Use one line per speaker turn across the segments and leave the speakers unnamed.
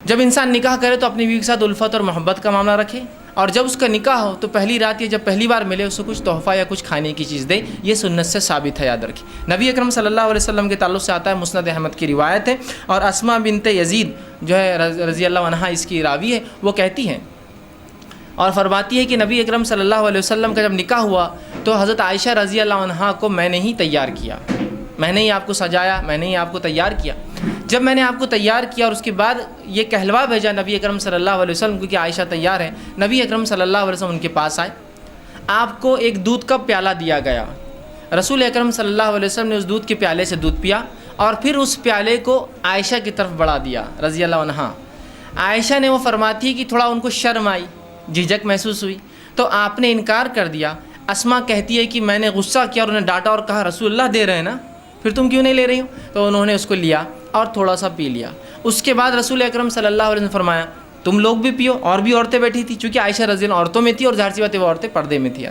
جب انسان نکاح کرے تو اپنی بیوی کے ساتھ الفت اور محبت کا معاملہ رکھے، اور جب اس کا نکاح ہو تو پہلی رات یا جب پہلی بار ملے اسے کچھ تحفہ یا کچھ کھانے کی چیز دے، یہ سنت سے ثابت ہے، یاد رکھیں۔ نبی اکرم صلی اللہ علیہ وسلم کے تعلق سے آتا ہے، مسند احمد کی روایت ہے، اور اسماء بنت یزید جو ہے رضی اللہ عنہا اس کی راوی ہے، وہ کہتی ہیں اور فرماتی ہے کہ نبی اکرم صلی اللہ علیہ وسلم کا جب نکاح ہوا تو حضرت عائشہ رضی اللہ عنہا کو میں نے ہی تیار کیا، میں نے ہی آپ کو سجایا، میں نے ہی آپ کو تیار کیا۔ جب میں نے آپ کو تیار کیا اور اس کے بعد یہ کہلوا بھیجا نبی اکرم صلی اللہ علیہ وسلم کو کہ عائشہ تیار ہے، نبی اکرم صلی اللہ علیہ وسلم ان کے پاس آئے، آپ کو ایک دودھ کا پیالہ دیا گیا، رسول اکرم صلی اللہ علیہ وسلم نے اس دودھ کے پیالے سے دودھ پیا اور پھر اس پیالے کو عائشہ کی طرف بڑھا دیا رضی اللہ عنہا۔ عائشہ نے وہ فرماتی ہے کہ تھوڑا ان کو شرم آئی، جھجک محسوس ہوئی، تو آپ نے انکار کر دیا۔ اسماء کہتی ہے کہ میں نے غصہ کیا اور انہیں ڈانٹا اور کہا رسول اللہ دے رہے ہیں نا، پھر تم کیوں نہیں لے رہی ہو؟ تو انہوں نے اس کو لیا اور تھوڑا سا پی لیا۔ اس کے بعد رسول اکرم صلی اللہ علیہ وسلم نے فرمایا تم لوگ بھی پیو، اور بھی عورتیں بیٹھی تھی، چونکہ عائشہ رضی اللہ عورتوں میں تھی اور ظاہر سی بات ہے وہ عورتیں پردے میں تھی،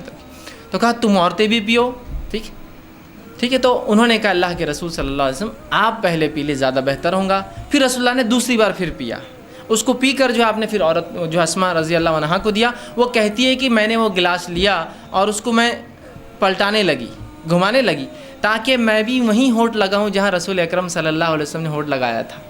تو کہا تم عورتیں بھی پیو، ٹھیک ہے۔ تو انہوں نے کہا اللہ کے رسول صلی اللہ علیہ وسلم آپ پہلے پی لے زیادہ بہتر ہوگا۔ پھر رسول اللہ نے دوسری بار پھر پیا، اس کو پی کر جو آپ نے پھر عورت جو اسماء رضی اللہ عنہا کو دیا۔ وہ کہتی ہے کہ میں نے وہ گلاس لیا اور اس کو میں پلٹانے لگی، گھمانے لگی، تاکہ میں بھی وہیں ہونٹ لگاؤں جہاں رسول اکرم صلی اللہ علیہ وسلم نے ہونٹ لگایا تھا۔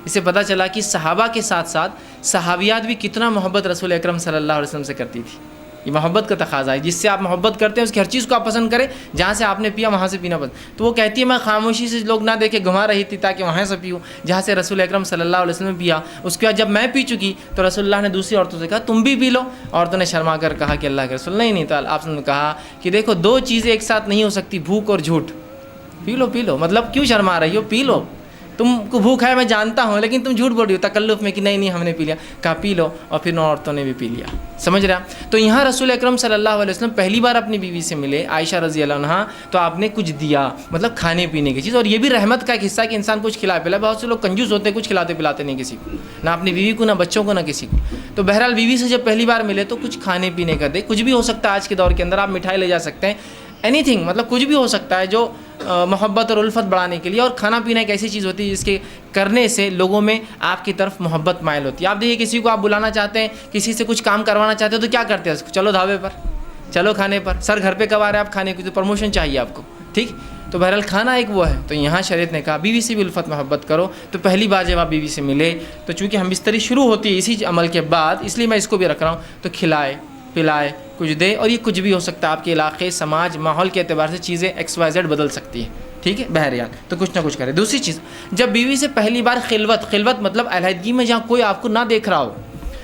اس سے پتہ چلا کہ صحابہ کے ساتھ ساتھ صحابیات بھی کتنا محبت رسول اکرم صلی اللہ علیہ وسلم سے کرتی تھی۔ یہ محبت کا تقاضا ہے، جس سے آپ محبت کرتے ہیں اس کی ہر چیز کو آپ پسند کریں، جہاں سے آپ نے پیا وہاں سے پینا پسند۔ تو وہ کہتی ہے میں خاموشی سے لوگ نہ دیکھے گھما رہی تھی تاکہ وہاں سے پیوں جہاں سے رسول اکرم صلی اللہ علیہ وسلم نے پیا۔ اس کے بعد جب میں پی چکی تو رسول اللہ نے دوسری عورتوں سے کہا تم بھی پی لو، عورتوں نے شرما کر کہا کہ اللہ کے رسول نہیں تو آپ نے کہا کہ دیکھو دو چیزیں ایک ساتھ نہیں ہو سکتی، بھوک اور جھوٹ، پی لو، مطلب کیوں شرما رہی ہو، پی لو، تم کو بھوک ہے میں جانتا ہوں لیکن تم جھوٹ بول رہی ہو تکلف میں کہ نہیں ہم نے پی لیا، کہا پی لو، اور پھر نو عورتوں نے بھی پی لیا، سمجھ رہا۔ تو یہاں رسول اکرم صلی اللہ علیہ وسلم پہلی بار اپنی بیوی سے ملے عائشہ رضی اللہ عنہا، تو آپ نے کچھ دیا، مطلب کھانے پینے کی چیز، اور یہ بھی رحمت کا ایک حصہ کہ انسان کچھ کھلا پلا۔ بہت سے لوگ کنجوس ہوتے ہیں، کچھ کھلاتے پلاتے نہیں کسی کو، نہ اپنی بیوی کو، نہ بچوں کو، نہ کسی کو۔ تو بہرحال بیوی سے جب پہلی بار ملے تو کچھ کھانے پینے کا دے، کچھ بھی ہو سکتا ہے آج کے دور کے اندر، آپ مٹھائی لے جا سکتے ہیں، اینی تھنگ، مطلب کچھ بھی ہو سکتا ہے جو محبت اور الفت بڑھانے کے لیے۔ اور کھانا پینا ایک ایسی چیز ہوتی ہے جس کے کرنے سے لوگوں میں آپ کی طرف محبت مائل ہوتی ہے۔ آپ دیکھیے کسی کو آپ بلانا چاہتے ہیں، کسی سے کچھ کام کروانا چاہتے ہیں تو کیا کرتے ہیں، چلو ڈھابے پر، چلو کھانے پر، سر گھر پہ کب آ رہے ہیں آپ کھانے کی، تو پروموشن چاہیے آپ کو، ٹھیک۔ تو بہرحال کھانا ایک وہ ہے۔ تو یہاں شریعت نے کہا بیوی سے بھی الفت محبت کرو۔ تو پہلی بار جب آپ بیوی سے ملے تو چونکہ ہم بستری شروع ہوتی ہے اسی عمل کے بعد، اس لیے میں اس کو بھی رکھ رہا ہوں، تو کھلائے پلائے کچھ دے، اور یہ کچھ بھی ہو سکتا ہے، آپ کے علاقے، سماج، ماحول کے اعتبار سے چیزیں XYZ بدل سکتی ہیں، ٹھیک ہے، بہرحال تو کچھ نہ کچھ کرے۔ دوسری چیز، جب بیوی سے پہلی بار خلوت مطلب علیحدگی میں جہاں کوئی آپ کو نہ دیکھ رہا ہو،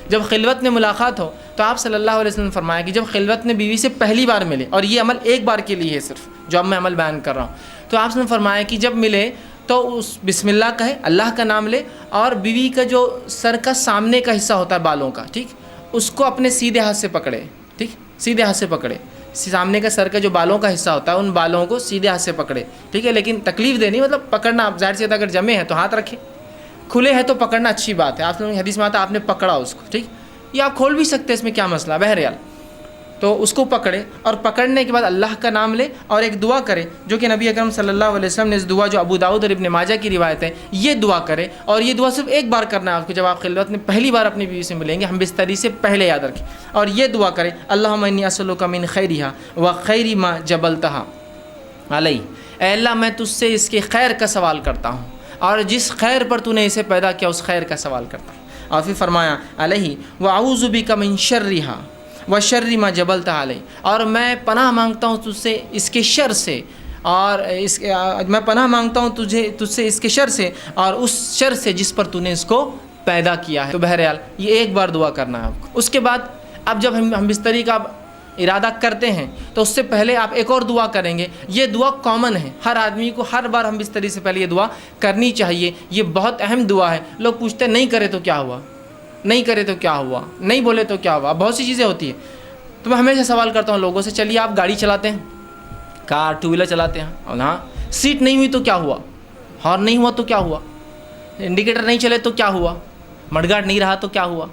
جب خلوت میں ملاقات ہو، تو آپ صلی اللہ علیہ وسلم نے فرمایا کہ جب خلوت میں بیوی سے پہلی بار ملے، اور یہ عمل ایک بار کے لیے ہے صرف، جو اب میں عمل بیان کر رہا ہوں، تو آپ نے فرمایا کہ جب ملے تو اس بسم اللہ کہے، اللہ کا نام لے، اور بیوی کا جو سر کا سامنے کا حصہ ہوتا ہے بالوں کا، ٹھیک، اس کو اپنے سیدھے ہاتھ سے پکڑے، ٹھیک، سیدھے ہاتھ سے پکڑے، سامنے کا سر کا جو بالوں کا حصہ ہوتا ہے ان بالوں کو سیدھے ہاتھ سے پکڑے، ٹھیک ہے، لیکن تکلیف دینی مطلب پکڑنا، آپ ظاہر سی بات اگر جمے ہیں تو ہاتھ رکھے، کھلے ہیں تو پکڑنا اچھی بات ہے، آپ نے حدیث میں آتا آپ نے پکڑا اس کو، ٹھیک، یہ آپ کھول بھی سکتے ہیں، اس میں کیا مسئلہ، بہرحال تو اس کو پکڑے، اور پکڑنے کے بعد اللہ کا نام لے اور ایک دعا کرے، جو کہ نبی اکرم صلی اللہ علیہ وسلم نے اس دعا جو ابو داؤد اور ابن ماجہ کی روایت ہے، یہ دعا کرے، اور یہ دعا صرف ایک بار کرنا ہے آپ کو جب آپ خلوت میں پہلی بار اپنی بیوی سے ملیں گے، ہم بستری سے پہلے یاد رکھیں، اور یہ دعا کرے اللہم انی اسألک من خیرہا وخیر ما جبلتہا علیہ، اے اللہ میں تجھ سے اس کے خیر کا سوال کرتا ہوں، اور جس خیر پر تو نے اسے پیدا کیا اس خیر کا سوال کرتا ہوں، اور پھر فرمایا علیہ واعوذ بک من شرہا وشر ما جبلتہا علیہ، اور میں پناہ مانگتا ہوں تجھ سے اس کے شر سے، اور میں پناہ مانگتا ہوں تجھ سے اس کے شر سے اور اس شر سے جس پر تو نے اس کو پیدا کیا ہے۔ تو بہرحال یہ ایک بار دعا کرنا ہے آپ کو۔ اس کے بعد اب جب ہم بستری کا ارادہ کرتے ہیں تو اس سے پہلے آپ ایک اور دعا کریں گے، یہ دعا کامن ہے، ہر آدمی کو ہر بار ہم بستری سے پہلے یہ دعا کرنی چاہیے، یہ بہت اہم دعا ہے۔ لوگ پوچھتے ہیں نہیں کرے تو کیا ہوا، نہیں کرے تو کیا ہوا، نہیں بولے تو کیا ہوا، بہت سی چیزیں ہوتی ہیں۔ تو میں ہمیشہ سوال کرتا ہوں لوگوں سے، چلیے آپ گاڑی چلاتے ہیں، کار ٹو ویلر چلاتے ہیں، اور ہاں سیٹ نہیں ہوئی تو کیا ہوا، ہارن نہیں ہوا تو کیا ہوا، انڈیکیٹر نہیں چلے تو کیا ہوا، مڈ گارڈ نہیں رہا تو کیا ہوا،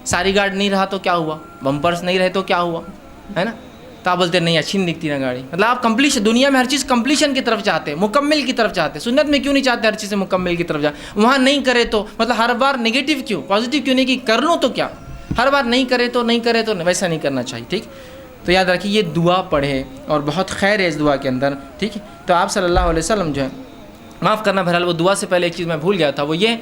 ساری گارڈ نہیں رہا تو کیا ہوا، بمپرس نہیں رہے تو کیا ہوا، ہے نا، تو آپ بولتے ہیں نہیں اچھی نہیں دکھتی نا گاڑی. مطلب آپ کمپلیشن، دنیا میں ہر چیز کمپلیشن کی طرف چاہتے ہیں، مکمل کی طرف چاہتے ہیں. سنت میں کیوں نہیں چاہتے ہر چیز مکمل کی طرف جائیں؟ وہاں نہیں کرے تو مطلب ہر بار نگیٹو کیوں، پازیٹیو کیوں نہیں کہ کر لوں تو کیا، ہر بار نہیں کرے تو ویسا نہیں کرنا چاہیے. ٹھیک، تو یاد رکھیے یہ دعا پڑھے اور بہت خیر ہے اس دعا کے اندر. ٹھیک ہے، تو آپ صلی اللہ علیہ وسلم جو ہے، معاف کرنا بہرحال وہ دعا سے پہلے ایک چیز میں بھول گیا تھا، وہ یہ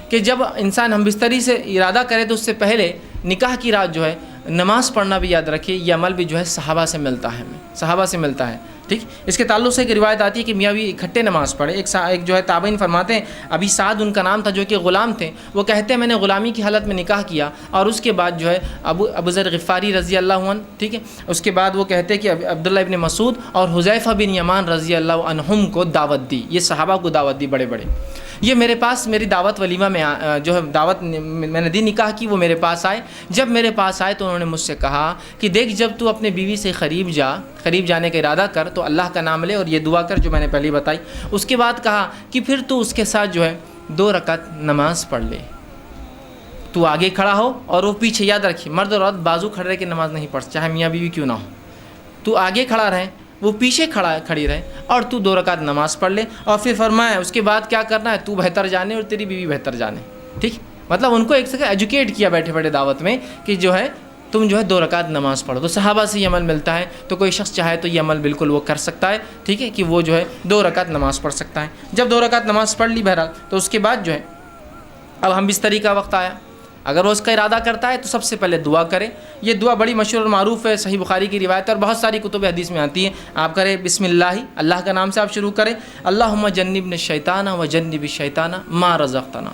کہ جب انسان ہم بستری سے ارادہ کرے تو اس سے پہلے نکاح کی رات جو ہے نماز پڑھنا بھی یاد رکھیے. یہ عمل بھی جو ہے صحابہ سے ملتا ہے، صحابہ سے ملتا ہے. ٹھیک، اس کے تعلق سے ایک روایت آتی ہے کہ میاں بھی اکٹھے نماز پڑھے. ایک جو ہے تابعین فرماتے ہیں، ابھی سعد ان کا نام تھا جو کہ غلام تھے، وہ کہتے ہیں میں نے غلامی کی حالت میں نکاح کیا اور اس کے بعد جو ہے ابو ذر غفاری رضی اللہ عنہ، ٹھیک ہے، اس کے بعد وہ کہتے ہیں کہ عبداللہ ابن مسعود اور حذیفہ بن یمان رضی اللہ عنہم کو دعوت دی. یہ صحابہ کو دعوت دی بڑے بڑے. یہ میرے پاس میری دعوت ولیمہ میں جو ہے دعوت میں نے دی نکاح کی، وہ میرے پاس آئے. جب میرے پاس آئے تو انہوں نے مجھ سے کہا کہ دیکھ جب تو اپنے بیوی سے قریب جانے کا ارادہ کر تو اللہ کا نام لے اور یہ دعا کر جو میں نے پہلے بتائی. اس کے بعد کہا کہ پھر تو اس کے ساتھ جو ہے 2 رکعت نماز پڑھ لے. تو آگے کھڑا ہو اور وہ پیچھے. یاد رکھیے مرد اور عورت بازو کھڑے کے نماز نہیں پڑھ، چاہے میاں بیوی کیوں نہ ہو. تو آگے کھڑا رہے، وہ پیچھے کھڑی رہے اور تو 2 رکعت نماز پڑھ لے. اور پھر فرمایا اس کے بعد کیا کرنا ہے، تو بہتر جانے اور تیری بیوی بہتر جانے. ٹھیک، مطلب ان کو ایک سے ایجوکیٹ کیا بیٹھے بیٹھے دعوت میں کہ جو ہے تم جو ہے 2 رکعت نماز پڑھو. تو صحابہ سے یہ عمل ملتا ہے، تو کوئی شخص چاہے تو یہ عمل بالکل وہ کر سکتا ہے. ٹھیک ہے، کہ وہ جو ہے 2 رکعت نماز پڑھ سکتا ہے. جب 2 رکعت نماز پڑھ لی بہرحال، تو اس کے بعد جو ہے اب ہم بستری کا وقت آیا. اگر وہ اس کا ارادہ کرتا ہے تو سب سے پہلے دعا کرے. یہ دعا بڑی مشہور اور معروف ہے، صحیح بخاری کی روایت ہے اور بہت ساری کتب حدیث میں آتی ہے. آپ کریں بسم اللہ کا نام سے آپ شروع کریں، اللہم جنبنا الشیطان و جنب الشیطان ما رزقتنا.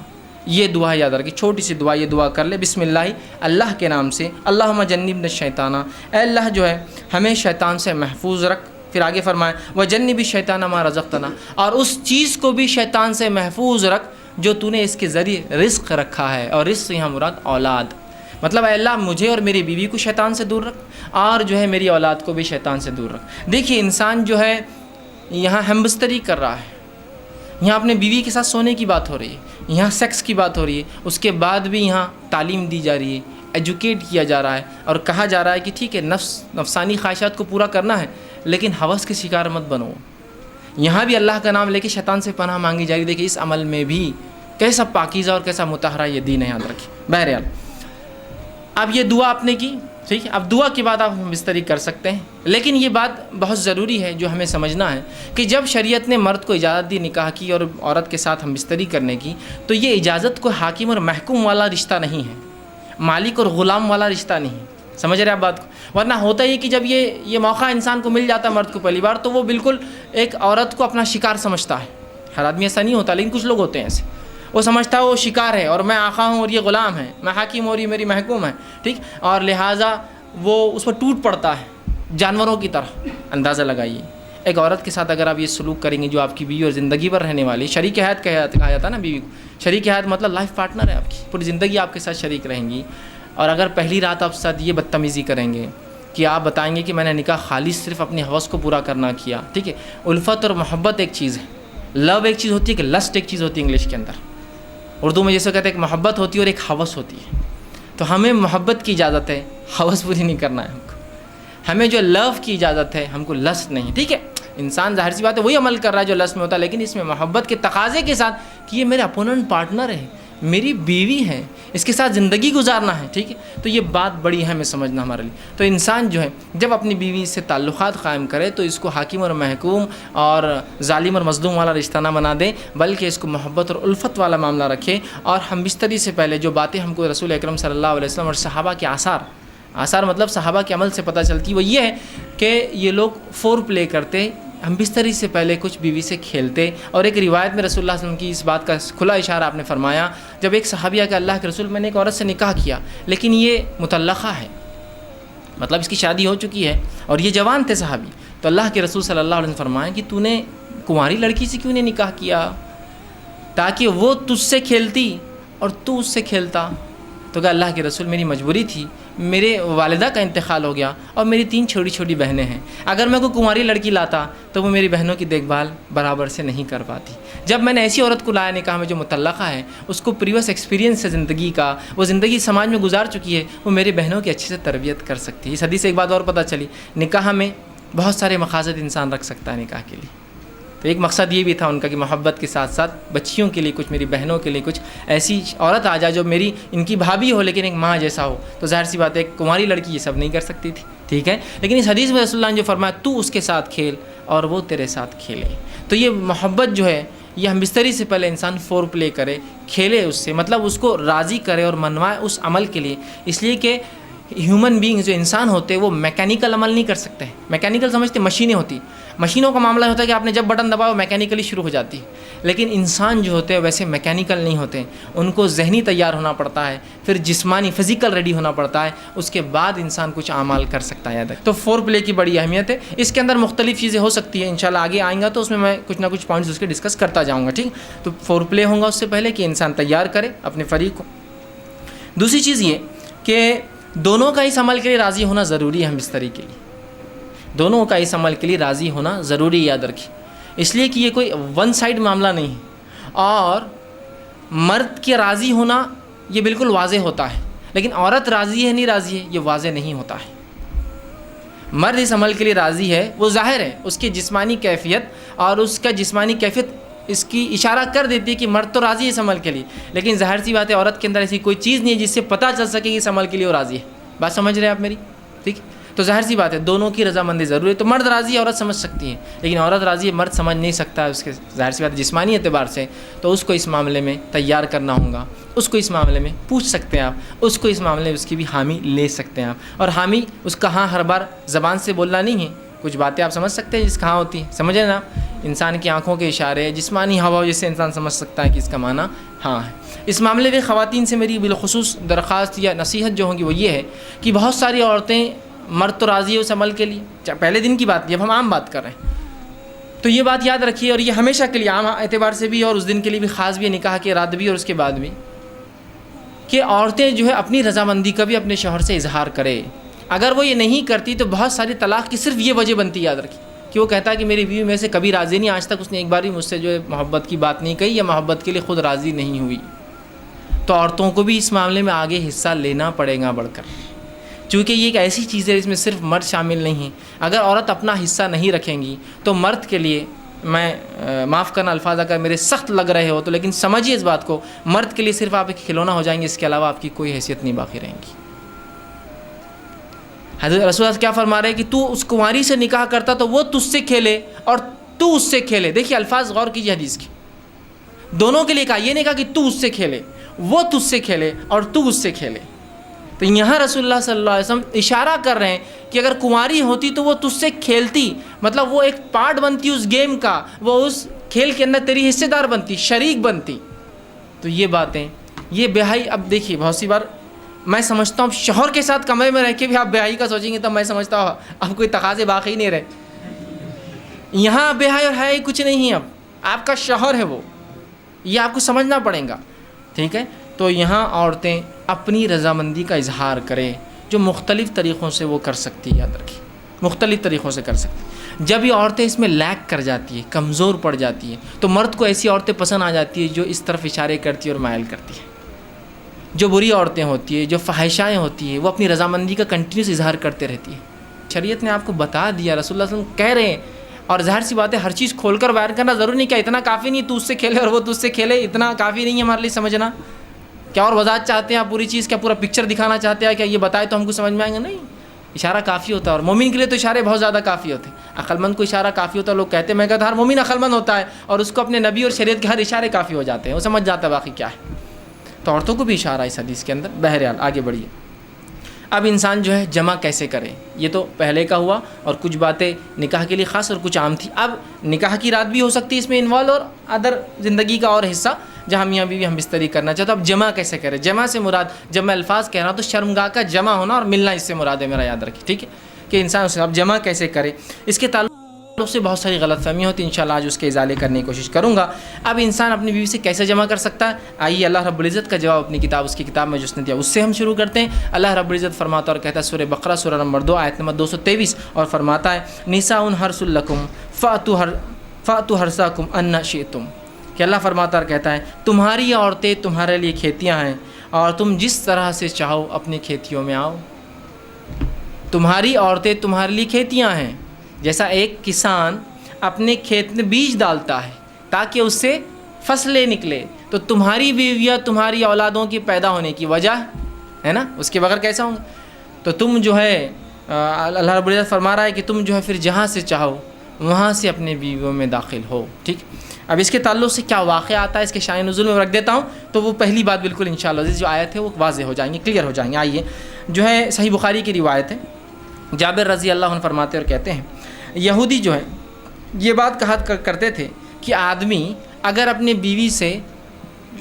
یہ دعا یاد رکھیں، چھوٹی سی دعا. یہ دعا کر لے بسم اللہ کے نام سے، اللہم جنبنا الشیطان، اے اللہ جو ہے ہمیں شیطان سے محفوظ رکھ. پھر آگے فرمائیں وجنب الشیطان ما رزقتنا، اور اس چیز کو بھی شیطان سے محفوظ رکھ جو تو نے اس کے ذریعے رزق رکھا ہے. اور رزق یہاں مراد اولاد، مطلب اے اللہ مجھے اور میری بیوی کو شیطان سے دور رکھ اور جو ہے میری اولاد کو بھی شیطان سے دور رکھ. دیکھیے انسان جو ہے یہاں ہم بستری کر رہا ہے، یہاں اپنے بیوی کے ساتھ سونے کی بات ہو رہی ہے، یہاں سیکس کی بات ہو رہی ہے. اس کے بعد بھی یہاں تعلیم دی جا رہی ہے، ایجوکیٹ کیا جا رہا ہے اور کہا جا رہا ہے کہ ٹھیک ہے نفسانی خواہشات کو پورا کرنا ہے لیکن ہوس کے شکار مت بنو. یہاں بھی اللہ کا نام لے کے شیطان سے پناہ مانگی جا رہی. دیکھیے اس عمل میں بھی کیسا پاکیزہ اور کیسا مطہرہ یہ دین ہے، یاد رکھیں. بہرحال اب یہ دعا آپ نے کی، ٹھیک ہے، اب دعا کے بعد آپ بستری کر سکتے ہیں. لیکن یہ بات بہت ضروری ہے جو ہمیں سمجھنا ہے کہ جب شریعت نے مرد کو اجازت دی نکاح کی اور عورت کے ساتھ ہم بستری کرنے کی، تو یہ اجازت کو حاکم اور محکوم والا رشتہ نہیں ہے، مالک اور غلام والا رشتہ نہیں ہے. سمجھ رہے آپ بات کو؟ ورنہ ہوتا ہی کہ جب یہ موقع انسان کو مل جاتا ہے مرد کو پہلی بار، تو وہ بالکل ایک عورت کو اپنا شکار سمجھتا ہے. ہر آدمی ایسا نہیں ہوتا لیکن کچھ لوگ ہوتے ہیں ایسے. وہ سمجھتا ہے وہ شکار ہے اور میں آقا ہوں اور یہ غلام ہے، میں حاکم ہوں اور یہ میری محکوم ہے. ٹھیک، اور لہٰذا وہ اس پر ٹوٹ پڑتا ہے جانوروں کی طرح. اندازہ لگائیے ایک عورت کے ساتھ اگر آپ یہ سلوک کریں گے جو آپ کی بیوی اور زندگی پر رہنے والی شریک حیات کہا جاتا ہے نا بیوی کو. شریک حیات مطلب لائف پارٹنر ہے آپ کی، پوری زندگی آپ کے ساتھ شریک رہیں گی. اور اگر پہلی رات آپ ساتھ یہ بدتمیزی کریں گے کہ آپ بتائیں گے کہ میں نے نکاح خالص صرف اپنی ہوس کو پورا کرنا کیا. ٹھیک ہے، الفت اور محبت ایک چیز ہے، لو ایک چیز ہوتی ہے، کہ لسٹ ایک چیز ہوتی ہے انگلش کے اندر. اردو میں جیسے کہتے ہیں ایک محبت ہوتی ہے اور ایک ہوس ہوتی ہے. تو ہمیں محبت کی اجازت ہے، ہوس پوری نہیں کرنا ہے ہم کو. ہمیں جو لو کی اجازت ہے، ہم کو لسٹ نہیں. ٹھیک ہے، انسان ظاہر سی بات ہے وہی عمل کر رہا ہے جو لسٹ میں ہوتا ہے، لیکن اس میں محبت کے تقاضے کے ساتھ کہ یہ میرا اپوننٹ پارٹنر ہے، میری بیوی ہے، اس کے ساتھ زندگی گزارنا ہے. ٹھیک ہے، تو یہ بات بڑی ہے ہمیں سمجھنا ہمارے لیے. تو انسان جو ہے جب اپنی بیوی سے تعلقات قائم کرے تو اس کو حاکم اور محکوم اور ظالم اور مظلوم والا رشتہ نہ بنا دے، بلکہ اس کو محبت اور الفت والا معاملہ رکھے. اور ہم بستری سے پہلے جو باتیں ہم کو رسول اکرم صلی اللہ علیہ وسلم اور صحابہ کے آثار مطلب صحابہ کے عمل سے پتہ چلتی، وہ یہ ہے کہ یہ لوگ فور پلے کرتے. ہم بستری سے پہلے کچھ بیوی سے کھیلتے. اور ایک روایت میں رسول اللہ صلی اللہ علیہ وسلم کی اس بات کا کھلا اشارہ آپ نے فرمایا، جب ایک صحابیہ کہ اللہ کے رسول میں نے ایک عورت سے نکاح کیا لیکن یہ مطلقہ ہے، مطلب اس کی شادی ہو چکی ہے اور یہ جوان تھے صحابی. تو اللہ کے رسول صلی اللہ علیہ وسلم فرمایا کہ تو نے کنواری لڑکی سے کیوں نہیں نکاح کیا، تاکہ وہ تجھ سے کھیلتی اور تو اس سے کھیلتا. تو کہا اللہ کے رسول میری مجبوری تھی، میرے والدہ کا انتقال ہو گیا اور میری 3 چھوٹی چھوٹی بہنیں ہیں، اگر میں کوئی کنواری لڑکی لاتا تو وہ میری بہنوں کی دیکھ بھال برابر سے نہیں کر پاتی۔ جب میں نے ایسی عورت کو لایا نکاح میں جو مطلقہ ہے، اس کو پریویس ایکسپیرینس ہے زندگی کا، وہ زندگی سماج میں گزار چکی ہے، وہ میری بہنوں کی اچھے سے تربیت کر سکتی ہے۔ اس حدیث سے ایک بات اور پتہ چلی، نکاح میں بہت سارے مقاصد انسان رکھ سکتا ہے نکاح کے لیے۔ تو ایک مقصد یہ بھی تھا ان کا کہ محبت کے ساتھ ساتھ بچیوں کے لیے کچھ، میری بہنوں کے لیے کچھ ایسی عورت آ جائے جو میری ان کی بھابھی ہو لیکن ایک ماں جیسا ہو۔ تو ظاہر سی بات ہے ایک کنواری لڑکی یہ سب نہیں کر سکتی تھی، ٹھیک ہے، لیکن اس حدیث میں رسول اللہ نے جو فرمایا تو اس کے ساتھ کھیل اور وہ تیرے ساتھ کھیلے، تو یہ محبت جو ہے یہ ہم بستری سے پہلے انسان فور پلے کرے، کھیلے اس سے، مطلب اس کو راضی کرے اور منوائے اس عمل کے لیے، اس لیے کہ ہیومن بینگ جو انسان ہوتے ہیں وہ میکینیکل عمل نہیں کر سکتے۔ میکینیکل سمجھتے مشینیں ہوتی، مشینوں کا معاملہ ہوتا ہے کہ آپ نے جب بٹن دباؤ میکینیکلی شروع ہو جاتی ہے، لیکن انسان جو ہوتے ہیں ویسے میکینیکل نہیں ہوتے، ان کو ذہنی تیار ہونا پڑتا ہے، پھر جسمانی فزیکل ریڈی ہونا پڑتا ہے، اس کے بعد انسان کچھ اعمال کر سکتا ہے۔ تو فور پلے کی بڑی اہمیت ہے، اس کے اندر مختلف چیزیں ہو سکتی ہیں، انشاءاللہ آگے آئیں گا تو اس میں کچھ نہ کچھ پوائنٹس اس کے ڈسکس کرتا جاؤں گا، ٹھیک۔ تو فور پلے ہوگا اس سے پہلے کہ انسان تیار کرے اپنے فریق کو۔ دوسری چیز یہ کہ دونوں کا اس عمل کے لیے راضی ہونا ضروری ہے، ہم بستری کے لیے دونوں کا اس عمل کے لیے راضی ہونا ضروری، یاد رکھیے، اس لیے کہ یہ کوئی ون سائڈ معاملہ نہیں ہے، اور مرد کے راضی ہونا یہ بالکل واضح ہوتا ہے، لیکن عورت راضی ہے نہیں راضی ہے یہ واضح نہیں ہوتا ہے۔ مرد اس عمل کے لیے راضی ہے، وہ ظاہر ہے، اس کی جسمانی کیفیت اور اس کا جسمانی کیفیت اس کی اشارہ کر دیتی ہے کہ مرد تو راضی ہے اس عمل کے لیے، لیکن ظاہر سی بات ہے عورت کے اندر ایسی کوئی چیز نہیں ہے جس سے پتہ چل سکے کہ اس عمل کے لیے وہ راضی ہے۔ بات سمجھ رہے ہیں آپ میری، ٹھیک؟ تو ظاہر سی بات ہے دونوں کی رضامندی ضروری ہے۔ تو مرد راضی ہے عورت سمجھ سکتی ہے، لیکن عورت راضی ہے مرد سمجھ نہیں سکتا ہے، اس کے ظاہر سی بات ہے جسمانی اعتبار سے، تو اس کو اس معاملے میں تیار کرنا ہوگا، اس کو اس معاملے میں پوچھ سکتے ہیں آپ، اس کو اس معاملے میں اس کی بھی حامی لے سکتے ہیں آپ، اور حامی اس کا ہاں ہر بار زبان سے بولنا نہیں ہے، کچھ باتیں آپ سمجھ سکتے ہیں جس کہاں ہوتی ہیں، سمجھے نا، انسان کی آنکھوں کے اشارے، جسمانی ہوا جس سے انسان سمجھ سکتا ہے کہ اس کا معنی ہاں ہے۔ اس معاملے میں خواتین سے میری بالخصوص درخواست یا نصیحت جو ہوگی وہ یہ ہے کہ بہت ساری عورتیں، مرد تو راضی ہے اس عمل کے لیے، پہلے دن کی بات جب ہم عام بات کر رہے ہیں تو یہ بات یاد رکھیے، اور یہ ہمیشہ کے لیے عام اعتبار سے بھی اور اس دن کے لیے بھی خاص بھی ہے، نکاح کے رات بھی اور اس کے بعد بھی، کہ عورتیں جو ہے اپنی رضامندی کا بھی اپنے شوہر سے اظہار کرے۔ اگر وہ یہ نہیں کرتی تو بہت ساری طلاق کی صرف یہ وجہ بنتی، یاد رکھیے، کہ وہ کہتا ہے کہ میری بیوی میں سے کبھی راضی نہیں، آج تک اس نے ایک بار بھی مجھ سے جو ہے محبت کی بات نہیں کہی یا محبت کے لیے خود راضی نہیں ہوئی۔ تو عورتوں کو بھی اس معاملے میں آگے حصہ لینا پڑے گا بڑھ کر، چونکہ یہ ایک ایسی چیز ہے جس میں صرف مرد شامل نہیں ہے۔ اگر عورت اپنا حصہ نہیں رکھیں گی تو مرد کے لیے، میں معاف کرنا الفاظ اگر میرے سخت لگ رہے ہو تو، لیکن سمجھیے اس بات کو، مرد کے لیے صرف آپ ایک کھلونا ہو جائیں گے، اس کے علاوہ آپ کی کوئی حیثیت نہیں باقی رہیں گی۔ حضرت رسول اللہ کیا فرما رہے ہیں کہ تو اس کنواری سے نکاح کرتا تو وہ تجھ سے کھیلے اور تو اس سے کھیلے۔ دیکھیے الفاظ غور کیجیے حدیث کی، دونوں کے لیے کہا، یہ نہیں کہا کہ تو اس سے کھیلے، وہ تجھ سے کھیلے اور تو اس سے کھیلے۔ تو یہاں رسول اللہ صلی اللہ علیہ وسلم اشارہ کر رہے ہیں کہ اگر کنواری ہوتی تو وہ تجھ سے کھیلتی، مطلب وہ ایک پارٹ بنتی اس گیم کا، وہ اس کھیل کے اندر تیری حصے دار بنتی، شریک بنتی۔ تو یہ باتیں، یہ بیاہی، اب دیکھیے بہت سی بار میں سمجھتا ہوں شوہر کے ساتھ کمرے میں رہ کے بھی آپ بیاہی کا سوچیں گے تو میں سمجھتا ہوں اب کوئی تقاضے باقی نہیں رہے۔ یہاں بیاہی اور حیائی کچھ نہیں ہے، اب آپ کا شوہر ہے وہ، یہ آپ کو سمجھنا پڑے گا، ٹھیک ہے۔ تو یہاں عورتیں اپنی رضامندی کا اظہار کریں، جو مختلف طریقوں سے وہ کر سکتی ہے، یاد رکھیے مختلف طریقوں سے کر سکتی۔ جب یہ عورتیں اس میں لیک کر جاتی ہیں، کمزور پڑ جاتی ہیں، تو مرد کو ایسی عورتیں پسند آ جاتی ہیں جو اس طرف اشارے کرتی ہیں اور مائل کرتی ہیں۔ جو بری عورتیں ہوتی ہیں، جو فحشائیں ہوتی ہیں، وہ اپنی رضامندی کا کنٹینیوس اظہار کرتے رہتی ہیں۔ شریعت نے آپ کو بتا دیا، رسول اللہ صلی اللہ علیہ وسلم کہہ رہے ہیں، اور ظاہر سی بات ہے ہر چیز کھول کر بیان کرنا ضروری نہیں، کیا اتنا کافی نہیں تو اس سے کھیلے اور وہ تجھ سے کھیلے، اتنا کافی نہیں ہے ہمارے لیے سمجھنا؟ کیا اور وضاحت چاہتے ہیں آپ پوری چیز، کیا پورا پکچر دکھانا چاہتے ہیں، کیا یہ بتائے تو ہم کو سمجھ میں آئیں گے؟ نہیں، اشارہ کافی ہوتا ہے، اور مومن کے لیے تو اشارے بہت زیادہ کافی ہوتے ہیں۔ عقل مند کو اشارہ کافی ہوتا ہے، لوگ کہتے ہیں، میں کہتا ہر مومن عقل مند ہوتا ہے اور اس کو اپنے نبی اور شریعت کے ہر اشارے کافی ہو جاتے ہیں، وہ سمجھ جاتا ہے باقی کیا ہے۔ تو عورتوں کو بھی اشارہ اس حدیث کے اندر۔ بہرحال آگے بڑھیے، اب انسان جو ہے جمع کیسے کرے، یہ تو پہلے کا ہوا، اور کچھ باتیں نکاح کے لیے خاص اور کچھ عام تھی۔ اب نکاح کی رات بھی ہو سکتی ہے اس میں انوالو، اور ادر زندگی کا اور حصہ جہاں میاں بیوی ہم بستری کرنا چاہتے ہیں۔ اب جمع کیسے کرے؟ جمع سے مراد، جب میں الفاظ کہہ رہا ہوں تو شرمگاہ کا جمع ہونا اور ملنا اس سے مراد ہے، میرا یاد رکھیے، ٹھیک ہے، کہ انسان اب جمع کیسے کرے، اس کے تعلق اس سے بہت ساری غلط فہمی ہوتی ہے، انشاءاللہ آج اس کے ازالے کرنے کی کوشش کروں گا۔ اب انسان اپنی بیوی سے کیسے جمع کر سکتا ہے؟ آئیے اللہ رب العزت کا جواب اپنی کتاب، اس کی کتاب میں جو اس نے دیا اس سے ہم شروع کرتے ہیں۔ اللہ رب العزت فرماتا اور کہتا ہے سورہ بقرہ سورہ نمبر 2 آیت نمبر 223، اور فرماتا ہے نساء حرث لکم فأتوا حرثکم ان شئتم، کہ اللہ فرماتا اور کہتا ہے تمہاری عورتیں تمہارے لیے کھیتیاں ہیں اور تم جس طرح سے چاہو اپنی کھیتیوں میں آؤ۔ تمہاری عورتیں تمہارے لیے کھیتیاں ہیں، جیسا ایک کسان اپنے کھیت میں بیج ڈالتا ہے تاکہ اس سے فصلیں نکلے، تو تمہاری بیویاں تمہاری اولادوں کی پیدا ہونے کی وجہ ہے نا، اس کے بغیر کیسا ہوں گا؟ تو تم جو ہے اللہ رب العزت فرما رہا ہے کہ تم جو ہے پھر جہاں سے چاہو وہاں سے اپنے بیویوں میں داخل ہو، ٹھیک۔ اب اس کے تعلق سے کیا واقعہ آتا ہے اس کے شان نزول میں رکھ دیتا ہوں، تو وہ پہلی بات بالکل انشاءاللہ جو آیت ہے وہ واضح ہو جائیں گے، کلیئر ہو جائیں گے۔ آئیے جو ہے صحیح بخاری کی روایت ہے، جابر رضی اللہ عنہ فرماتے اور کہتے ہیں یہودی جو ہے یہ بات کہا کرتے تھے کہ آدمی اگر اپنی بیوی سے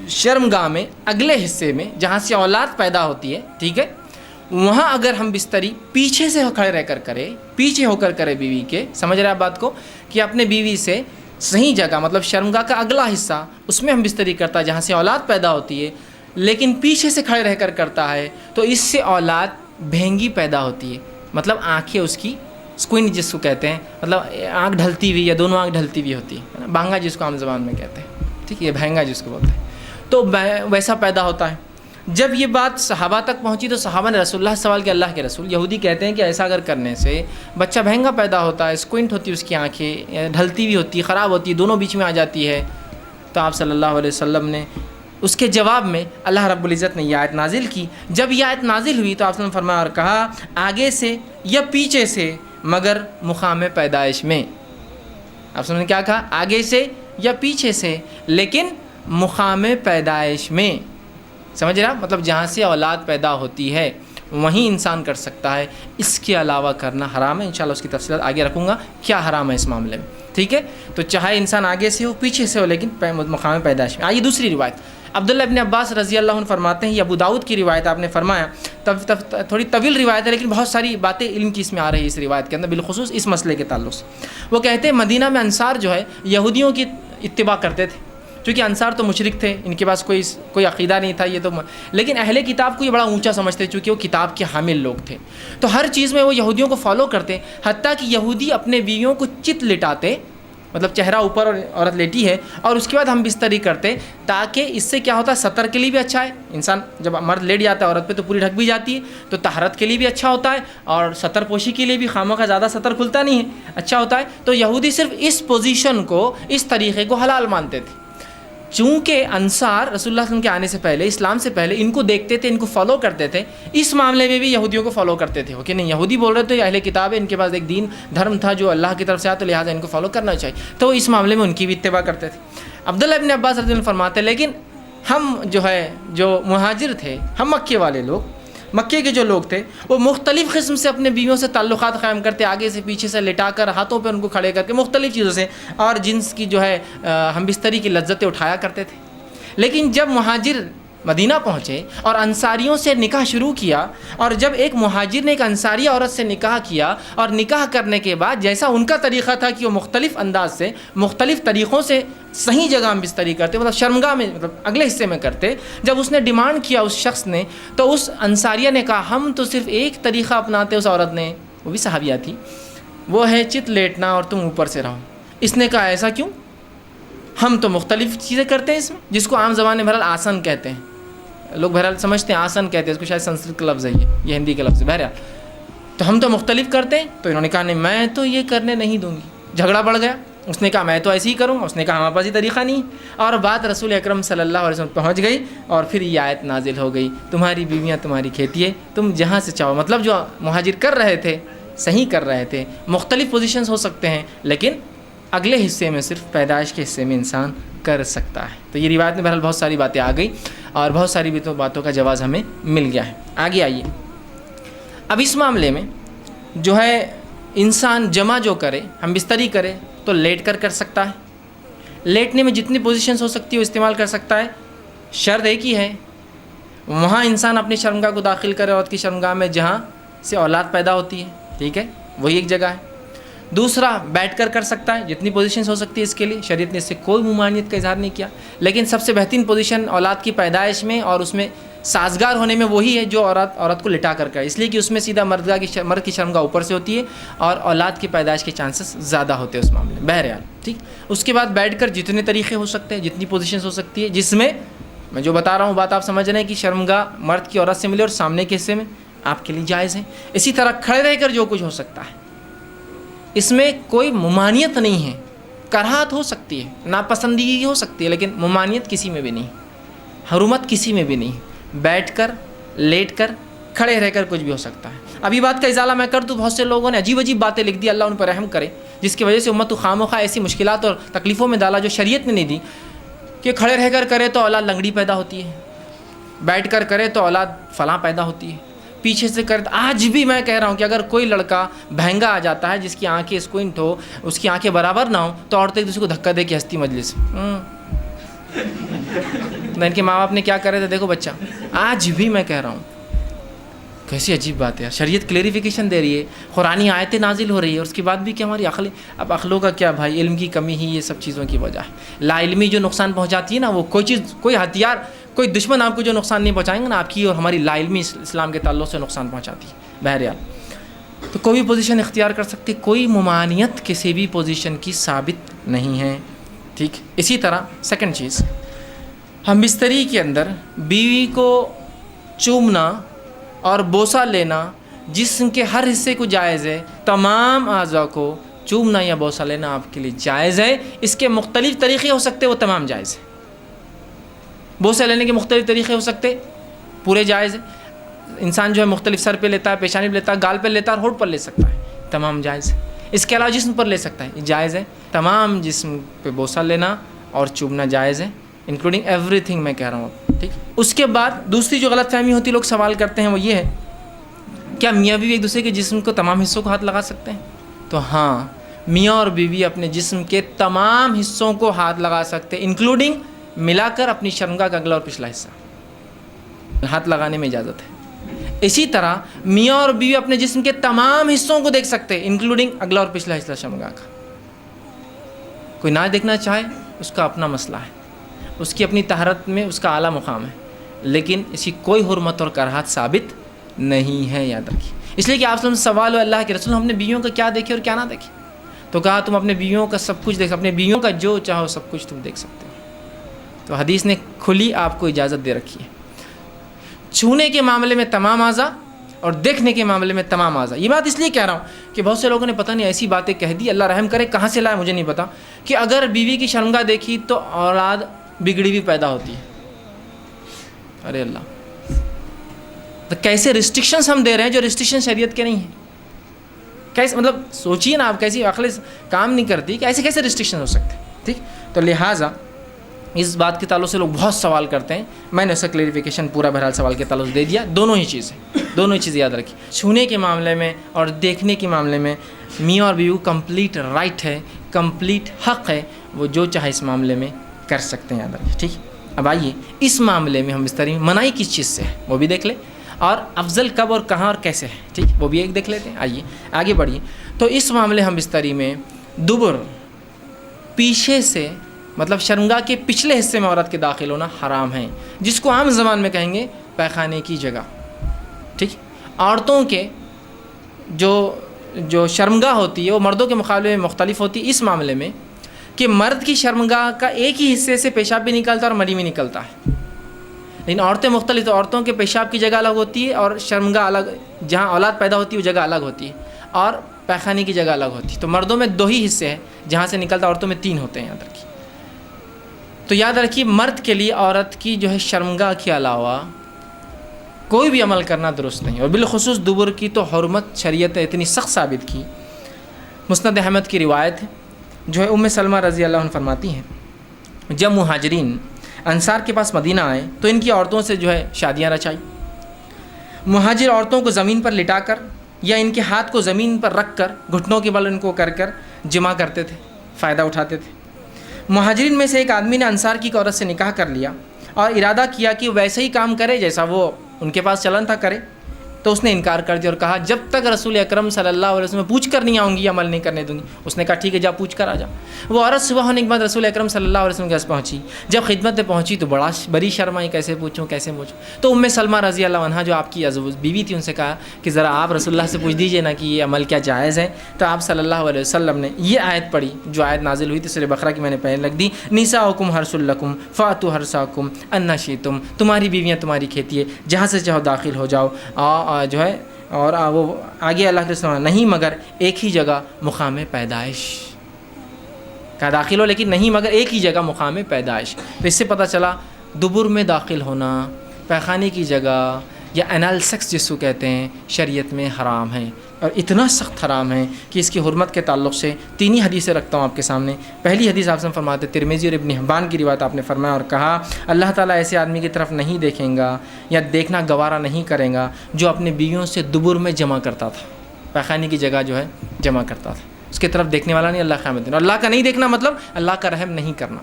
شرمگاہ میں اگلے حصے میں جہاں سے اولاد پیدا ہوتی ہے، ٹھیک ہے، وہاں اگر ہم بستری پیچھے سے کھڑے رہ کر کرے، پیچھے ہو کر کرے بیوی کے، سمجھ رہے آپ بات کو، کہ اپنے بیوی سے صحیح جگہ مطلب شرمگاہ کا اگلا حصہ اس میں ہم بستری کرتا ہے جہاں سے اولاد پیدا ہوتی ہے، لیکن پیچھے سے کھڑے رہ کر کرتا ہے تو اس سے اولاد بھینگی پیدا ہوتی ہے، مطلب آنکھیں اس کی سکوئنٹ جس کو کہتے ہیں، مطلب آنکھ ڈھلتی ہوئی یا دونوں آنکھ ڈھلتی ہوئی ہوتی ہے، بانگا جس کو عام زبان میں کہتے ہیں، ٹھیک ہے، یہ بھینگا جس کو بولتے ہیں، تو ویسا پیدا ہوتا ہے۔ جب یہ بات صحابہ تک پہنچی تو صحابہ نے رسول اللہ سے سوال کیا، اللہ کے رسول، یہودی کہتے ہیں کہ ایسا اگر کرنے سے بچہ بھینگا پیدا ہوتا ہے، سکوئنٹ ہوتی ہے اس کی آنکھیں، ڈھلتی ہوئی ہوتی ہے، خراب ہوتی ہے، دونوں بیچ میں آ جاتی ہے، تو آپ صلی اللہ علیہ وسلم نے اس کے جواب میں اللہ رب العزت نے یہ آیت نازل کی۔ جب یہ آیت نازل ہوئی تو آپ نے فرمایا اور کہا آگے سے یا پیچھے سے مگر مقام پیدائش میں، آپ نے کیا کہا، آگے سے یا پیچھے سے لیکن مقام پیدائش میں، سمجھ رہا، مطلب جہاں سے اولاد پیدا ہوتی ہے وہیں انسان کر سکتا ہے، اس کے علاوہ کرنا حرام ہے۔ انشاءاللہ اس کی تفصیلات آگے رکھوں گا کیا حرام ہے اس معاملے میں، ٹھیک ہے۔ تو چاہے انسان آگے سے ہو پیچھے سے ہو لیکن مقام پیدائش میں۔ آئیے دوسری روایت، عبداللہ ابن عباس رضی اللہ عنہ فرماتے ہیں، یہ ابو داؤد کی روایت، آپ نے فرمایا تھوڑی طویل روایت ہے لیکن بہت ساری باتیں علم کی اس میں آ رہی ہے اس روایت کے اندر، بالخصوص اس مسئلے کے تعلق سے۔ وہ کہتے ہیں مدینہ میں انصار جو ہے یہودیوں کی اتباع کرتے تھے، چونکہ انصار تو مشرک تھے، ان کے پاس کوئی عقیدہ نہیں تھا، یہ تو، لیکن اہل کتاب کو یہ بڑا اونچا سمجھتے چونکہ وہ کتاب کے حامل لوگ تھے، تو ہر چیز میں وہ یہودیوں کو فالو کرتے، حتیٰ کہ یہودی اپنے بیویوں کو چت لٹاتے، مطلب چہرہ اوپر اور عورت لیٹی ہے اور اس کے بعد ہم بستری کرتے، تاکہ اس سے کیا ہوتا ہے، سطر کے لیے بھی اچھا ہے، انسان جب مرد لیٹ جاتا ہے عورت پہ تو پوری ڈھک بھی جاتی ہے، تو طہارت کے لیے بھی اچھا ہوتا ہے اور سطر پوشی کے لیے بھی، خامہ کا زیادہ سطر کھلتا نہیں ہے، اچھا ہوتا ہے۔ تو یہودی صرف اس پوزیشن کو، اس طریقے کو حلال مانتے تھے، چونکہ انصار رسول اللہ صلی اللہ علیہ وسلم کے آنے سے پہلے، اسلام سے پہلے ان کو دیکھتے تھے، ان کو فالو کرتے تھے، اس معاملے میں بھی یہودیوں کو فالو کرتے تھے کہ نہیں، یہودی بول رہے تھے اہل کتاب ہے، ان کے پاس ایک دین دھرم تھا جو اللہ کی طرف سے آیا، تو لہٰذا ان کو فالو کرنا چاہیے، تو اس معاملے میں ان کی بھی اتباع کرتے تھے۔ عبداللہ ابن عباس رضی اللہ عنہ فرماتے ہیں لیکن ہم جو مہاجر تھے، ہم مکے والے لوگ، مکے کے جو لوگ تھے، وہ مختلف قسم سے اپنے بیویوں سے تعلقات قائم کرتے، آگے سے پیچھے سے لٹا کر، ہاتھوں پہ ان کو کھڑے کر کے، مختلف چیزوں سے، اور جنس کی ہم بستری کی لذتیں اٹھایا کرتے تھے۔ لیکن جب مہاجر مدینہ پہنچے اور انصاریوں سے نکاح شروع کیا، اور جب ایک مہاجر نے ایک انصاری عورت سے نکاح کیا، اور نکاح کرنے کے بعد جیسا ان کا طریقہ تھا کہ وہ مختلف انداز سے، مختلف طریقوں سے صحیح جگہ ہم بستری کرتے، مطلب شرمگاہ میں، مطلب اگلے حصے میں کرتے، جب اس نے ڈیمانڈ کیا اس شخص نے، تو اس انصاریہ نے کہا ہم تو صرف ایک طریقہ اپناتے، اس عورت نے، وہ بھی صحابیہ تھی، وہ ہے چت لیٹنا اور تم اوپر سے رہو۔ اس نے کہا ایسا کیوں، ہم تو مختلف چیزیں کرتے ہیں اس میں، جس کو عام زبان میں بہرحال آسن کہتے ہیں، لوگ بہرحال سمجھتے ہیں آسن کہتے ہیں اس کو، شاید سنسکرت کا لفظ ہے یہ ہندی کا لفظ ہے، بہرحال تو ہم تو مختلف کرتے ہیں۔ تو انہوں نے کہا نہیں، میں تو یہ کرنے نہیں دوں گی، جھگڑا بڑھ گیا، اس نے کہا میں تو ایسے ہی کروں گا، اس نے کہا ہمارے پاس یہ طریقہ نہیں، اور بات رسول اکرم صلی اللہ علیہ وسلم پہنچ گئی، اور پھر یہ آیت نازل ہو گئی، تمہاری بیویاں تمہاری کھیتی ہے، تم جہاں سے چاہو، مطلب جو مہاجر کر رہے تھے صحیح کر رہے تھے، مختلف پوزیشنز ہو سکتے ہیں لیکن اگلے حصے میں صرف پیدائش کے حصے میں انسان کر سکتا ہے۔ تو یہ روایت میں بہرحال بہت ساری باتیں آ گئی اور بہت ساری باتوں کا جواز ہمیں مل گیا ہے۔ آگے آئیے، اب اس معاملے میں انسان جمع جو کرے، ہم بستری کرے تو لیٹ کر سکتا ہے، لیٹنے میں جتنی پوزیشنز ہو سکتی ہے وہ استعمال کر سکتا ہے، شرط ایک ہی ہے، وہاں انسان اپنی شرمگاہ کو داخل کرے، عورت کی شرمگاہ میں جہاں سے اولاد پیدا ہوتی ہے، ٹھیک ہے، وہی ایک جگہ ہے۔ دوسرا بیٹھ کر سکتا ہے، جتنی پوزیشنز ہو سکتی ہے اس کے لیے، شریعت نے اس سے کوئی ممانعت کا اظہار نہیں کیا، لیکن سب سے بہترین پوزیشن اولاد کی پیدائش میں اور اس میں سازگار ہونے میں وہی ہے جو عورت کو لٹا کر کرے، اس لیے کہ اس میں سیدھا مرد کی شرمگاہ اوپر سے ہوتی ہے اور اولاد کی پیدائش کے چانسز زیادہ ہوتے ہیں اس معاملے میں، بہرحال ٹھیک۔ اس کے بعد بیٹھ کر جتنے طریقے ہو سکتے ہیں، جتنی پوزیشنز ہو سکتی ہے، جس میں میں جو بتا رہا ہوں بات آپ سمجھ رہے ہیں کہ شرمگاہ مرد کی عورت سے ملے اور سامنے کے حصے میں آپ کے لیے جائز ہے۔ اسی طرح کھڑے رہ کر جو کچھ ہو سکتا ہے، اس میں کوئی ممانعت نہیں ہے، کراہت ہو سکتی ہے، ناپسندگی ہو سکتی ہے، لیکن ممانعت کسی میں بھی نہیں، حرمت کسی میں بھی نہیں۔ بیٹھ کر، لیٹ کر، کھڑے رہ کر کچھ بھی ہو سکتا ہے۔ ابھی بات کا ازالہ میں کر دوں، بہت سے لوگوں نے عجیب عجیب باتیں لکھ دی، اللہ ان پر رحم کرے، جس کی وجہ سے امت کو خواہ ایسی مشکلات اور تکلیفوں میں ڈالا جو شریعت نے نہیں دی، کہ کھڑے رہ کر کرے تو اولاد لنگڑی پیدا ہوتی ہے، بیٹھ کر کرے تو اولاد فلاں پیدا ہوتی ہے، پیچھے سے کرے۔ آج بھی میں کہہ رہا ہوں کہ اگر کوئی لڑکا بہنگا آ جاتا ہے جس کی آنکھیں اسکوئنٹ ہو، اس کی آنکھیں برابر نہ ہوں، تو عورتیں ایک دوسرے کو دھکا دے کے ہنستی مجلس ان کے ماں باپ نے کیا کرے تھے دیکھو بچہ۔ آج بھی میں کہہ رہا ہوں، کیسی عجیب بات ہے، شریعت کلیریفیکیشن دے رہی ہے، قرآنی آیتیں نازل ہو رہی ہے، اور اس کے بعد بھی کہ ہماری عقلیں، اب عقلوں کا کیا بھائی، علم کی کمی ہی یہ سب چیزوں کی وجہ ہے۔ لا علمی جو نقصان پہنچاتی ہے نا، وہ کوئی چیز، کوئی ہتھیار، کوئی دشمن آپ کو جو نقصان نہیں پہنچائیں گے نا، آپ کی اور ہماری لا علمی اسلام کے تعلق سے نقصان پہنچاتی ہے۔ بہرحال تو کوئی بھی پوزیشن اختیار کر سکتے، کوئی ممانعت کسی بھی پوزیشن کی ثابت نہیں ہے، ٹھیک۔ اسی طرح سیکنڈ چیز، ہم بستری کے اندر بیوی کو چومنا اور بوسہ لینا جسم کے ہر حصے کو جائز ہے، تمام اعضاء کو چومنا یا بوسہ لینا آپ کے لیے جائز ہے۔ اس کے مختلف طریقے ہو سکتے، وہ تمام جائز ہے۔ بوسہ لینے کے مختلف طریقے ہو سکتے، پورے جائز ہے۔ انسان جو ہے مختلف سر پہ لیتا ہے، پیشانی پہ لیتا ہے، گال پہ لیتا ہے اور ہونٹ پر لے سکتا ہے، تمام جائز ہے۔ اس کے علاوہ جسم پر لے سکتا ہے، یہ جائز ہے۔ تمام جسم پہ بوسہ لینا اور چومنا جائز ہے، انکلوڈنگ ایوری تھنگ میں کہہ رہا ہوں، ٹھیک۔ اس کے بعد دوسری جو غلط فہمی ہوتی ہے، لوگ سوال کرتے ہیں، وہ یہ ہے کیا میاں بیوی ایک دوسرے کے جسم کو تمام حصوں کو ہاتھ لگا سکتے ہیں؟ تو ہاں، میاں اور بیوی اپنے جسم کے تمام حصوں کو ہاتھ لگا سکتے ہیں، انکلوڈنگ ملا کر اپنی شرمگاہ کا اگلا اور پچھلا حصہ ہاتھ لگانے میں اجازت ہے۔ اسی طرح میاں اور بیوی اپنے جسم کے تمام حصوں کو دیکھ سکتے ہیں، انکلوڈنگ اگلا اور پچھلا حصہ شرمگاہ کا۔ کوئی نہ دیکھنا چاہے اس کا اپنا مسئلہ ہے، اس کی اپنی طہارت میں اس کا اعلیٰ مقام ہے، لیکن اسی کوئی حرمت اور کراہت ثابت نہیں ہے، یاد رکھیے۔ اس لیے کہ آپ سے سوال ہو اللہ کے رسول، ہم نے بیویوں کا کیا دیکھے اور کیا نہ دیکھے؟ تو کہا تم اپنے بیویوں کا سب کچھ دیکھ، اپنے بیویوں کا جو چاہو سب کچھ تم دیکھ سکتے ہو۔ تو حدیث نے کھلی آپ کو اجازت دے رکھی ہے، چھونے کے معاملے میں تمام اعضاء اور دیکھنے کے معاملے میں تمام اعضاء۔ یہ بات اس لیے کہہ رہا ہوں کہ بہت سے لوگوں نے پتہ نہیں ایسی باتیں کہہ دی، اللہ رحم کرے، کہاں سے لائے مجھے نہیں پتا، کہ اگر بیوی کی شرمگاہ دیکھی تو اولاد بگڑی بھی پیدا ہوتی ہے۔ ارے اللہ، تو کیسے ریسٹرکشنز ہم دے رہے ہیں جو ریسٹرکشن شریعت کے نہیں ہیں؟ کیسے، مطلب سوچیے نا آپ، کیسی عقل کام نہیں کرتی کہ ایسے کیسے ریسٹرکشن ہو سکتے ہیں، ٹھیک۔ تو لہٰذا اس بات کے تعلق سے لوگ بہت سوال کرتے ہیں، میں نے اس کا کلیریفیکیشن پورا بہرحال سوال کے تعلق سے دے دیا۔ دونوں ہی چیزیں یاد رکھی، چھونے کے معاملے میں اور دیکھنے کے معاملے میں میاں اور بیوی کمپلیٹ رائٹ ہے، کمپلیٹ حق ہے، وہ جو چاہے اس معاملے میں کر سکتے ہیں، یاد رکھیے، ٹھیک۔ اب آئیے اس معاملے میں ہم بستری میں منائی کس چیز سے ہے وہ بھی دیکھ لیں، اور افضل کب اور کہاں اور کیسے ہے، ٹھیک، وہ بھی ایک دیکھ لیتے ہیں۔ آئیے آگے بڑھیے۔ تو اس معاملے ہم بستری میں دبر، پیچھے سے، مطلب شرمگاہ کے پچھلے حصے میں عورت کے داخل ہونا حرام ہے، جس کو عام زبان میں کہیں گے پیخانے کی جگہ، ٹھیک۔ عورتوں کے جو شرمگاہ ہوتی ہے وہ مردوں کے مقابلے میں مختلف ہوتی ہے اس معاملے میں کہ مرد کی شرمگاہ کا ایک ہی حصے سے پیشاب بھی نکلتا ہے اور منی بھی نکلتا ہے، لیکن عورتیں مختلف، تو عورتوں کے پیشاب کی جگہ الگ ہوتی ہے اور شرمگاہ الگ، جہاں اولاد پیدا ہوتی ہے وہ جگہ الگ ہوتی ہے، اور پیخانے کی جگہ الگ ہوتی ہے۔ تو مردوں میں 2 ہی حصے ہیں جہاں سے نکلتا، عورتوں میں 3 ہوتے ہیں، یاد رکھیے۔ تو یاد رکھیے مرد کے لیے عورت کی جو ہے شرمگاہ کے علاوہ کوئی بھی عمل کرنا درست نہیں، اور بالخصوص دبر کی تو حرمت شریعت نے اتنی سخت ثابت کی۔ مسند احمد کی روایت ہے، جو ہے ام سلمہ رضی اللہ عنہ فرماتی ہیں، جب مہاجرین انصار کے پاس مدینہ آئے تو ان کی عورتوں سے جو ہے شادیاں رچائی۔ مہاجر عورتوں کو زمین پر لٹا کر یا ان کے ہاتھ کو زمین پر رکھ کر گھٹنوں کے بل ان کو کر جمع کرتے تھے، فائدہ اٹھاتے تھے۔ مہاجرین میں سے ایک آدمی نے انصار کی عورت سے نکاح کر لیا اور ارادہ کیا کہ ویسے ہی کام کرے جیسا وہ ان کے پاس چلن تھا کرے، تو اس نے انکار کر دیا اور کہا جب تک رسول اکرم صلی اللہ علیہ وسلم پوچھ کر نہیں آؤں گی عمل نہیں کرنے دوں گی. اس نے کہا ٹھیک ہے جا پوچھ کر آ جا. وہ عورت صبح ہونے کے بعد رسول اکرم صلی اللہ علیہ وسلم کے پاس پہنچی. جب خدمت میں پہنچی تو بڑی شرم آئی, کیسے پوچھوں. تو ام سلمہ رضی اللہ عنہا جو آپ کی بیوی تھی ان سے کہا کہ ذرا آپ رسول اللہ سے پوچھ دیجئے نا کہ یہ عمل کیا جائز ہے. تو آپ صلی اللہ علیہ وسلم نے یہ آیت پڑھی جو آیت نازل ہوئی تھی سورہ بقرہ کی, میں نے پہلے لکھ دی, نساؤکم حرث لکم فاتوا حرثکم انا شئتم, تمہاری بیویاں تمہاری کھیتی ہے, جہاں سے چاہو داخل ہو جاؤ. جو ہے اور وہ آگے اللہ کے رسول نہیں مگر ایک ہی جگہ مقام پیدائش کا داخل ہو, لیکن نہیں مگر ایک ہی جگہ مقام پیدائش. تو اس سے پتہ چلا دبر میں داخل ہونا, پیخانے کی جگہ یا انال سیکس جس کو کہتے ہیں, شریعت میں حرام ہے, اور اتنا سخت حرام ہے کہ اس کی حرمت کے تعلق سے 3 ہی حدیثیں رکھتا ہوں آپ کے سامنے. پہلی حدیث آپ سے فرماتے ترمذی اور ابن حبان کی روایت, آپ نے فرمایا اور کہا اللہ تعالیٰ ایسے آدمی کی طرف نہیں دیکھیں گا یا دیکھنا گوارا نہیں کرے گا جو اپنے بیویوں سے دبر میں جمع کرتا تھا, پیخانے کی جگہ جو ہے جمع کرتا تھا. اس کی طرف دیکھنے والا نہیں اللہ قیامت دن, اور اللہ کا نہیں دیکھنا مطلب اللہ کا رحم نہیں کرنا.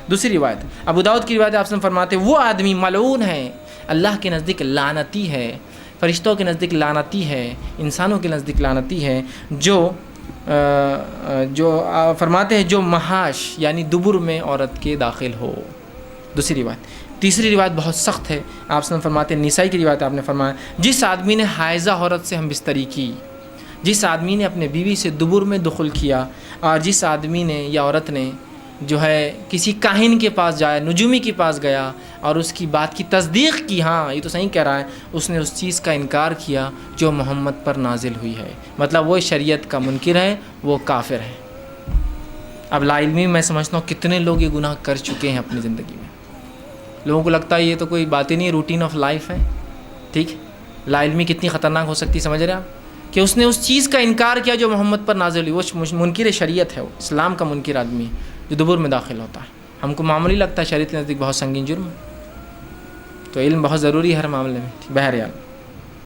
دوسری روایت ابو داؤد کی روایت آپ سے فرماتے وہ آدمی ملعون ہے, اللہ کے نزدیک لعنتی ہے, فرشتوں کے نزدیک لعنتی ہے, انسانوں کے نزدیک لعنتی ہے, جو فرماتے ہیں جو محاش یعنی دبر میں عورت کے داخل ہو. دوسری روایت. تیسری روایت بہت سخت ہے, آپ سے فرماتے ہیں نسائی کی روایت, آپ نے فرمایا جس آدمی نے حائضہ عورت سے ہم بستری کی, جس آدمی نے اپنے بیوی سے دبر میں دخل کیا, اور جس آدمی نے یا عورت نے جو ہے کسی کاہن کے پاس جایا, نجومی کے پاس گیا اور اس کی بات کی تصدیق کی, ہاں یہ تو صحیح کہہ رہا ہے, اس نے اس چیز کا انکار کیا جو محمد پر نازل ہوئی ہے, مطلب وہ شریعت کا منکر ہے, وہ کافر ہے. اب لا علمی میں سمجھتا ہوں کتنے لوگ یہ گناہ کر چکے ہیں اپنی زندگی میں. لوگوں کو لگتا ہے یہ تو کوئی بات ہی نہیں, روٹین آف لائف ہے. ٹھیک, لا علمی کتنی خطرناک ہو سکتی, سمجھ رہے آپ, کہ اس نے اس چیز کا انکار کیا جو محمد پر نازل ہوئی. وہ منکر شریعت ہے, وہ اسلام کا منکر آدمی ہے جو دبر میں داخل ہوتا ہے. ہم کو معمولی لگتا ہے, شریعت کے نزدیک بہت سنگین جرم. تو علم بہت ضروری ہے ہر معاملے میں. بہرحال